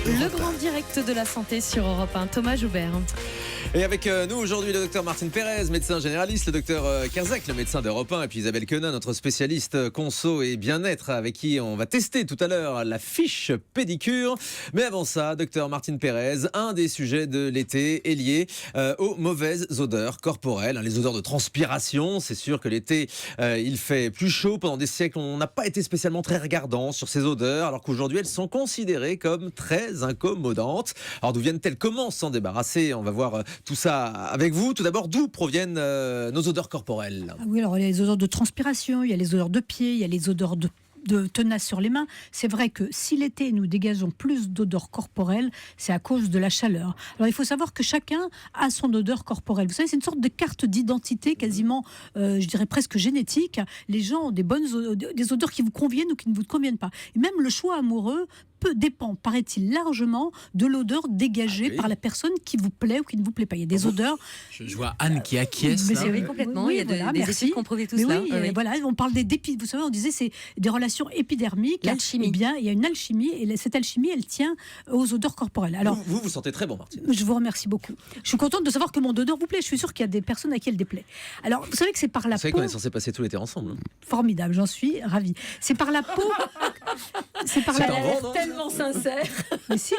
Le grand direct de la santé sur Europe 1, Thomas Joubert. Et avec nous aujourd'hui le docteur Martine Pérez, médecin généraliste, le docteur Kazak, le médecin d'Europe 1, et puis Isabelle Quenin, notre spécialiste conso et bien-être, avec qui on va tester tout à l'heure la fiche pédicure. Mais avant ça, docteur Martine Pérez, un des sujets de l'été est lié aux mauvaises odeurs corporelles, les odeurs de transpiration. C'est sûr que l'été, il fait plus chaud. Pendant des siècles, on n'a pas été spécialement très regardant sur ces odeurs, alors qu'aujourd'hui, elles sont considérées comme très incommodantes. Alors d'où viennent-elles? Comment s'en débarrasser? On va voir tout ça avec vous. Tout d'abord, d'où proviennent nos odeurs corporelles? Oui, alors il y a les odeurs de transpiration, il y a les odeurs de pied, il y a les odeurs de tenace sur les mains. C'est vrai que si l'été nous dégageons plus d'odeurs corporelles, c'est à cause de la chaleur. Alors il faut savoir que chacun a son odeur corporelle. Vous savez, c'est une sorte de carte d'identité quasiment, je dirais presque génétique. Les gens ont des odeurs qui vous conviennent ou qui ne vous conviennent pas. Et même le choix amoureux dépend, paraît-il, largement de l'odeur dégagée par la personne qui vous plaît ou qui ne vous plaît pas. Il y a des odeurs... Je vois Anne qui acquiesce. Mais là. Oui, complètement. Oui, il y a voilà, des merci. études qui ont prouvé tout Mais cela. oui, voilà, on parle vous savez, on disait c'est des relations épidermiques. L'alchimie. Eh bien, il y a une alchimie, et cette alchimie, elle tient aux odeurs corporelles. Alors, vous sentez très bon, Martine. je vous remercie beaucoup. Je suis contente de savoir que mon odeur vous plaît. Je suis sûre qu'il y a des personnes à qui elle déplaît. Alors, vous savez que c'est par la Vous savez peau... qu'on est censé passer tout l'été ensemble. Formidable, j'en suis ravie. C'est par la peau... C'est par C'est la... un vent, non Tellement sincère. Mais si,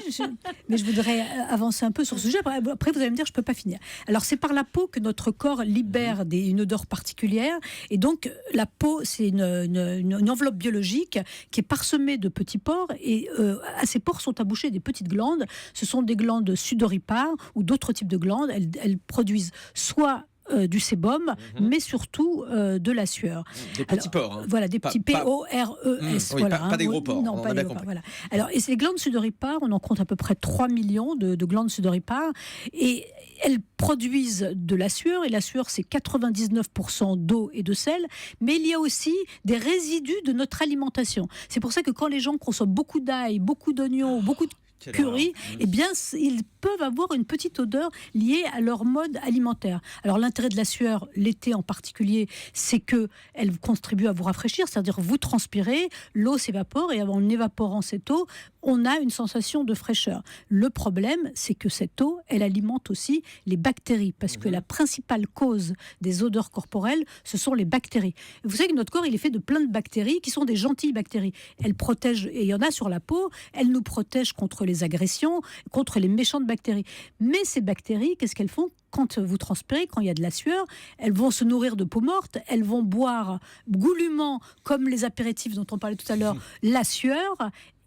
mais je voudrais avancer un peu sur ce sujet. Après, vous allez me dire, je ne peux pas finir. Alors, c'est par la peau que notre corps libère une odeur particulière. Et donc, la peau, c'est une enveloppe biologique qui est parsemée de petits pores. Et à ces pores sont abouchées des petites glandes. Ce sont des glandes sudoripares ou d'autres types de glandes. Elles produisent soit du sébum, mais surtout de la sueur. Des petits pores. Hein. Voilà, des petits P-O-R-E-S. Oui, voilà, pas des gros pores, Non, on pas a des bien gros pores, compris. voilà. Alors, et ces glandes sudoripares, on en compte à peu près 3 millions de glandes sudoripares, et elles produisent de la sueur, et la sueur, c'est 99% d'eau et de sel, mais il y a aussi des résidus de notre alimentation. C'est pour ça que quand les gens consomment beaucoup d'ail, beaucoup d'oignons, beaucoup de curry, eh bien, ils peuvent avoir une petite odeur liée à leur mode alimentaire. Alors, l'intérêt de la sueur, l'été en particulier, c'est qu'elle contribue à vous rafraîchir, c'est-à-dire vous transpirez, l'eau s'évapore, et en évaporant cette eau, on a une sensation de fraîcheur. Le problème, c'est que cette eau, elle alimente aussi les bactéries, parce que la principale cause des odeurs corporelles, ce sont les bactéries. Vous savez que notre corps, il est fait de plein de bactéries qui sont des gentilles bactéries. Elles protègent, et il y en a sur la peau, elles nous protègent contre les agressions, contre les méchantes bactéries. Mais ces bactéries, qu'est-ce qu'elles font? Quand vous transpirez, quand il y a de la sueur, elles vont se nourrir de peau morte, elles vont boire goulûment, comme les apéritifs dont on parlait tout à l'heure, la sueur,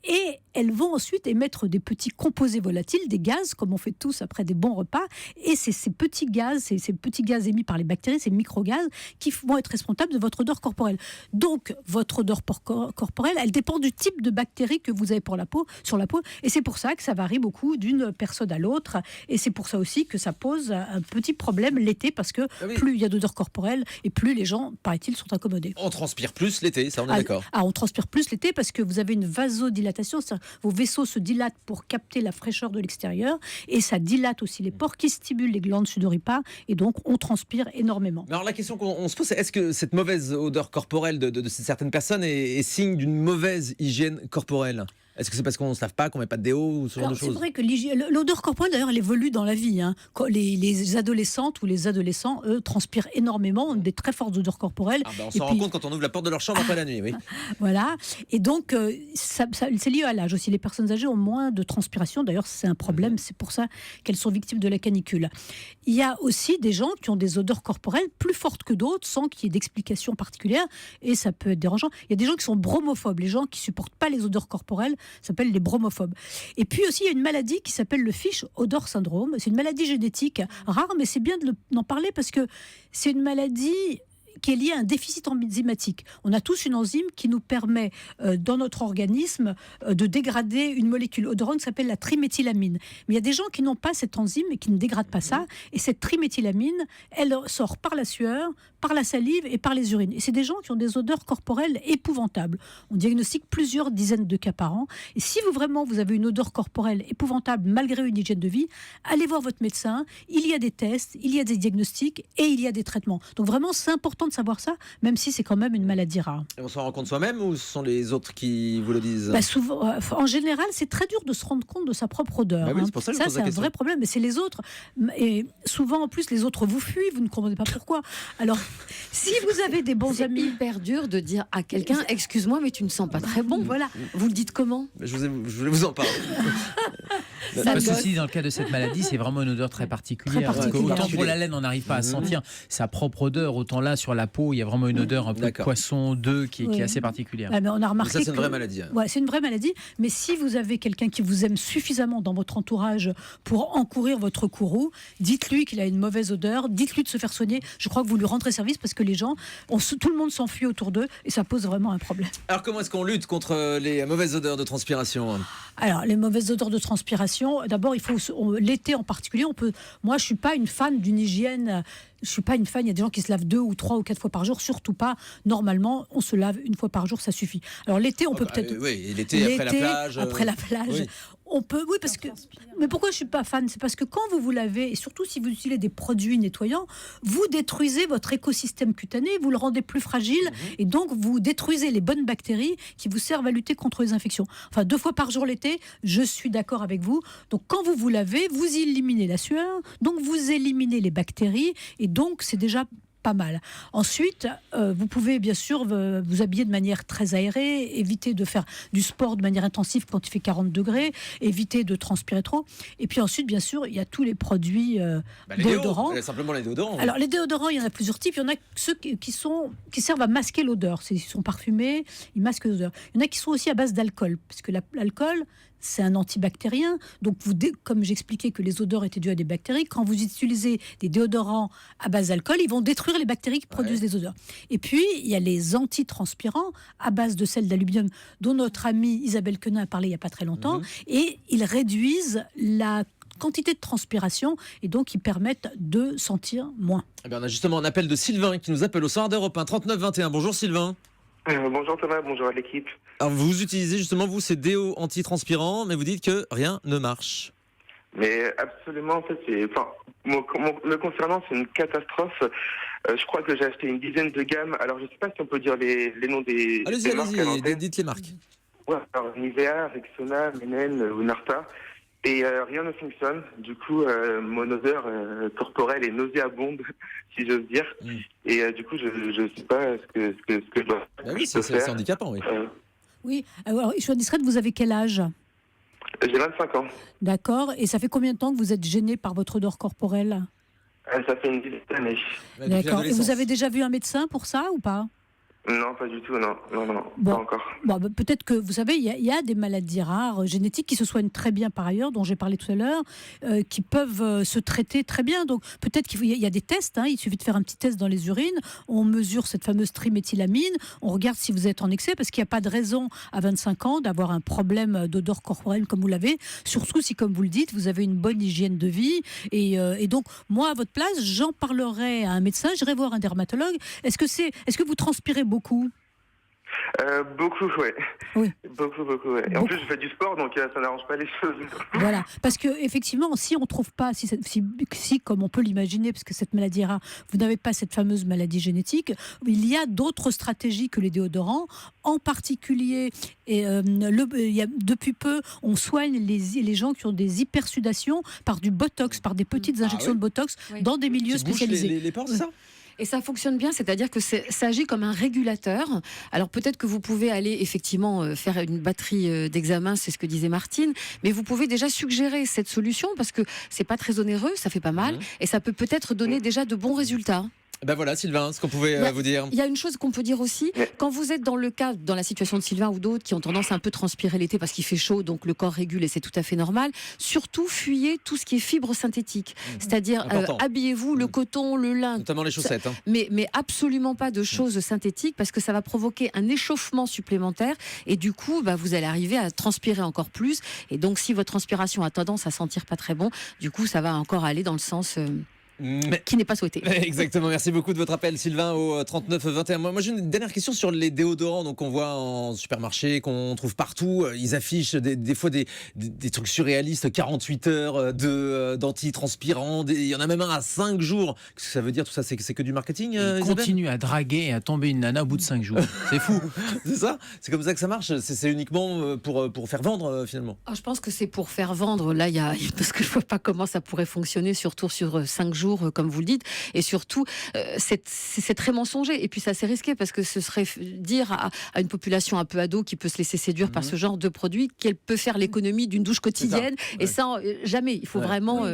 et elles vont ensuite émettre des petits composés volatiles, des gaz, comme on fait tous après des bons repas. Et c'est ces petits gaz émis par les bactéries, ces micro-gaz, qui vont être responsables de votre odeur corporelle. Donc, votre odeur corporelle, elle dépend du type de bactéries que vous avez sur la peau. Et c'est pour ça que ça varie beaucoup d'une personne à l'autre. Et c'est pour ça aussi que ça pose un petit problème l'été, parce que plus il y a d'odeur corporelle, et plus les gens, paraît-il, sont incommodés. On transpire plus l'été, ça on est d'accord. On transpire plus l'été parce que vous avez une vasodilatation, c'est-à-dire vos vaisseaux se dilatent pour capter la fraîcheur de l'extérieur, et ça dilate aussi les pores qui stimulent les glandes sudoripares, et donc on transpire énormément. Mais alors la question qu'on se pose, c'est est-ce que cette mauvaise odeur corporelle de certaines personnes est signe d'une mauvaise hygiène corporelle? Est-ce que c'est parce qu'on ne se lave pas, qu'on ne met pas de déo ou ce genre de choses? C'est vrai que l'odeur corporelle, d'ailleurs, elle évolue dans la vie. Hein. Les adolescentes ou les adolescents, eux, transpirent énormément, ont des très fortes odeurs corporelles. On s'en rend compte quand on ouvre la porte de leur chambre après la nuit, oui. Voilà. Et donc, c'est lié à l'âge aussi. Les personnes âgées ont moins de transpiration. D'ailleurs, c'est un problème. C'est pour ça qu'elles sont victimes de la canicule. Il y a aussi des gens qui ont des odeurs corporelles plus fortes que d'autres, sans qu'il y ait d'explication particulière. Et ça peut être dérangeant. Il y a des gens qui sont bromophobes. Les gens qui supportent pas les odeurs corporelles s'appellent les bromophobes. Et puis aussi, il y a une maladie qui s'appelle le Fish Odor Syndrome. C'est une maladie génétique rare, mais c'est bien d'en parler parce que c'est une maladie qui est lié à un déficit enzymatique. On a tous une enzyme qui nous permet, dans notre organisme, de dégrader une molécule odorante qui s'appelle la triméthylamine. Mais il y a des gens qui n'ont pas cette enzyme et qui ne dégradent pas ça. Et cette triméthylamine, elle sort par la sueur, par la salive et par les urines. Et c'est des gens qui ont des odeurs corporelles épouvantables. On diagnostique plusieurs dizaines de cas par an. Et si vous avez une odeur corporelle épouvantable malgré une hygiène de vie, allez voir votre médecin. Il y a des tests, il y a des diagnostics et il y a des traitements. Donc vraiment, c'est important important de savoir ça, même si c'est quand même une maladie rare. Et on s'en rend compte soi-même ou ce sont les autres qui vous le disent? Souvent, en général, c'est très dur de se rendre compte de sa propre odeur. Bah oui, c'est pour ça que je pose c'est la un question. vrai problème, mais c'est les autres. Et souvent, en plus, les autres vous fuient, vous ne comprenez pas pourquoi. Alors, si vous avez des bons C'est amis... hyper dur de dire à quelqu'un « Excuse-moi, mais tu ne sens pas très bon ». Voilà. Vous le dites comment? Je voulais vous en parler. Parce que si dans le cas de cette maladie, c'est vraiment une odeur très particulière. Très particulière. Autant pour la laine, on n'arrive pas à sentir sa propre odeur, autant là sur la peau, il y a vraiment une odeur un peu de D'accord. poisson d'œuf qui est assez particulière. Mais on a Mais remarqué ça, c'est une que- vraie maladie. Hein. Ouais, c'est une vraie maladie. Mais si vous avez quelqu'un qui vous aime suffisamment dans votre entourage pour encourir votre courroux, dites-lui qu'il a une mauvaise odeur, dites-lui de se faire soigner. Je crois que vous lui rendrez service parce que les gens, tout le monde s'enfuit autour d'eux et ça pose vraiment un problème. Alors, comment est-ce qu'on lutte contre les mauvaises odeurs de transpiration? Alors, les mauvaises odeurs de transpiration, d'abord, l'été en particulier, moi, je suis pas une fan d'une hygiène. Je suis pas une fan. Il y a des gens qui se lavent 2 ou 3 ou 4 fois par jour. Surtout pas. Normalement, on se lave 1 fois par jour, ça suffit. Alors l'été, on peut peut-être. Oui, l'été après la plage. Après la plage. oui. On peut, oui, parce que. Mais pourquoi je suis pas fan? C'est parce que quand vous lavez, et surtout si vous utilisez des produits nettoyants, vous détruisez votre écosystème cutané, vous le rendez plus fragile, et donc vous détruisez les bonnes bactéries qui vous servent à lutter contre les infections. Enfin, 2 fois par jour l'été, je suis d'accord avec vous. Donc quand vous lavez, vous éliminez la sueur, donc vous éliminez les bactéries, et donc c'est déjà pas mal. Ensuite, vous pouvez bien sûr vous habiller de manière très aérée, éviter de faire du sport de manière intensive quand il fait 40 degrés, éviter de transpirer trop. Et puis ensuite, bien sûr, il y a tous les produits Les déodorants. Simplement les déodorants. Alors, les déodorants, il y en a plusieurs types. Il y en a ceux qui servent à masquer l'odeur. Ils sont parfumés, ils masquent l'odeur. Il y en a qui sont aussi à base d'alcool, parce que l'alcool, c'est un antibactérien. Donc, comme j'expliquais que les odeurs étaient dues à des bactéries, quand vous utilisez des déodorants à base d'alcool, ils vont détruire les bactéries qui produisent les odeurs. Et puis, il y a les antitranspirants à base de sel d'aluminium, dont notre amie Isabelle Quenin a parlé il n'y a pas très longtemps. Et ils réduisent la quantité de transpiration et donc ils permettent de sentir moins. Eh bien, on a justement un appel de Sylvain qui nous appelle au soir d'Europe 1 39 21. Bonjour Sylvain. Bonjour Thomas, bonjour à l'équipe. Alors vous utilisez justement vous ces déos antitranspirants, mais vous dites que rien ne marche. Mais absolument, en fait, me concernant, c'est une catastrophe. Je crois que j'ai acheté une dizaine de gammes. Alors, je ne sais pas si on peut dire les noms des marques. Allez-y, dites les marques. Ouais, alors, Nivea, Rexona, Menen ou Narta. Et rien ne fonctionne. Du coup, mon odeur corporelle est nauséabonde, si j'ose dire. Et du coup, je ne sais pas ce que je dois Ah oui, c'est handicapant, oui. Oui, alors je suis indiscrète, vous avez quel âge? J'ai 25 ans. D'accord, et ça fait combien de temps que vous êtes gêné par votre odeur corporelle? Ça fait une dizaine d'années. D'accord, et vous avez déjà vu un médecin pour ça ou pas? Non, pas du tout, non, Bon. pas encore. Bon, peut-être que, vous savez, il y a des maladies rares, génétiques, qui se soignent très bien par ailleurs, dont j'ai parlé tout à l'heure, qui peuvent se traiter très bien. Donc, peut-être qu'il y a des tests, il suffit de faire un petit test dans les urines, on mesure cette fameuse triméthylamine, on regarde si vous êtes en excès, parce qu'il n'y a pas de raison à 25 ans d'avoir un problème d'odeur corporelle comme vous l'avez, surtout si, comme vous le dites, vous avez une bonne hygiène de vie. Et donc, moi, à votre place, j'en parlerai à un médecin, j'irai voir un dermatologue. Est-ce que vous transpirez beaucoup? Beaucoup, ouais. Oui. Beaucoup, ouais. Et en plus, je fais du sport, donc ça n'arrange pas les choses. Voilà, parce que effectivement, si on trouve pas, si comme on peut l'imaginer, parce que cette maladie est rare, vous n'avez pas cette fameuse maladie génétique, il y a d'autres stratégies que les déodorants. En particulier, depuis peu, on soigne les gens qui ont des hypersudations par du botox, par des petites injections de botox dans des milieux Qui bouchent spécialisés. les pores, c'est ça? Et ça fonctionne bien, c'est-à-dire que ça agit comme un régulateur. Alors peut-être que vous pouvez aller effectivement faire une batterie d'examens, c'est ce que disait Martine, mais vous pouvez déjà suggérer cette solution parce que c'est pas très onéreux, ça fait pas mal, et ça peut peut-être donner déjà de bons résultats. Ben voilà Sylvain, ce qu'on pouvait vous dire. Il y a une chose qu'on peut dire aussi, quand vous êtes dans la situation de Sylvain ou d'autres qui ont tendance à un peu transpirer l'été parce qu'il fait chaud, donc le corps régule et c'est tout à fait normal, surtout fuyez tout ce qui est fibres synthétiques, c'est-à-dire habillez-vous, le coton, le lin. Notamment les chaussettes. Mais absolument pas de choses synthétiques parce que ça va provoquer un échauffement supplémentaire et du coup, vous allez arriver à transpirer encore plus. Et donc, si votre transpiration a tendance à sentir pas très bon, du coup, ça va encore aller dans le sens qui n'est pas souhaité. Exactement, merci beaucoup de votre appel Sylvain au 39 21. Moi j'ai une dernière question sur les déodorants donc on voit en supermarché, qu'on trouve partout. Ils affichent des fois des trucs surréalistes, 48 heures d'antitranspirant, il y en a même un à 5 jours. Qu'est-ce que ça veut dire tout ça? C'est que du marketing Il Isabelle continue à draguer et à tomber une nana au bout de 5 jours. C'est fou. C'est ça? C'est comme ça que ça marche? C'est uniquement pour faire vendre finalement? Je pense que c'est pour faire vendre. Là, parce que je ne vois pas comment ça pourrait fonctionner, surtout sur 5 jours, comme vous le dites. Et surtout, c'est très mensonger. Et puis, c'est assez risqué parce que ce serait dire à une population un peu ado qui peut se laisser séduire par ce genre de produit qu'elle peut faire l'économie d'une douche quotidienne. Et ça, jamais. Il faut vraiment...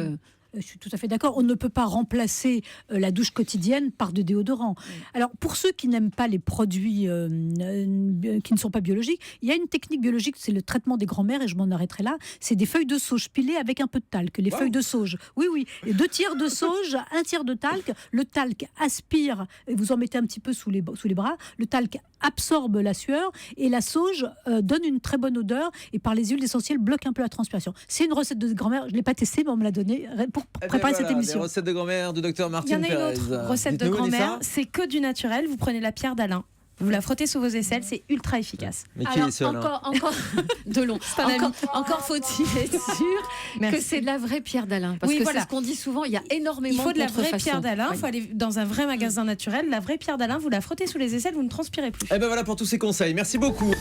Je suis tout à fait d'accord. On ne peut pas remplacer la douche quotidienne par de déodorant. Alors, pour ceux qui n'aiment pas les produits qui ne sont pas biologiques, il y a une technique biologique, c'est le traitement des grands-mères, et je m'en arrêterai là. C'est des feuilles de sauge pilées avec un peu de talc. Les feuilles de sauge, oui. Et 2 tiers de sauge, 1 tiers de talc. Le talc aspire, et vous en mettez un petit peu sous les bras. Le talc absorbe la sueur, et la sauge donne une très bonne odeur, et par les huiles essentielles bloque un peu la transpiration. C'est une recette de grand-mère, je ne l'ai pas testée, mais on me l'a donnée pour préparer cette émission. Les recettes de grand-mère du docteur Martine Pérez. Il y en a une autre recette de grand-mère, c'est que du naturel. Vous prenez la pierre d'Alain, vous la frottez sous vos aisselles, c'est ultra efficace. Mais qui est ce Alain? Encore de long. Encore faut-il être sûr que c'est de la vraie pierre d'Alain. Parce que c'est ce qu'on dit souvent, il y a énormément de Il faut de la vraie contrefaçons. pierre d'Alain, il faut aller dans un vrai magasin naturel. La vraie pierre d'Alain, vous la frottez sous les aisselles, vous ne transpirez plus. Et ben voilà pour tous ces conseils. Merci beaucoup.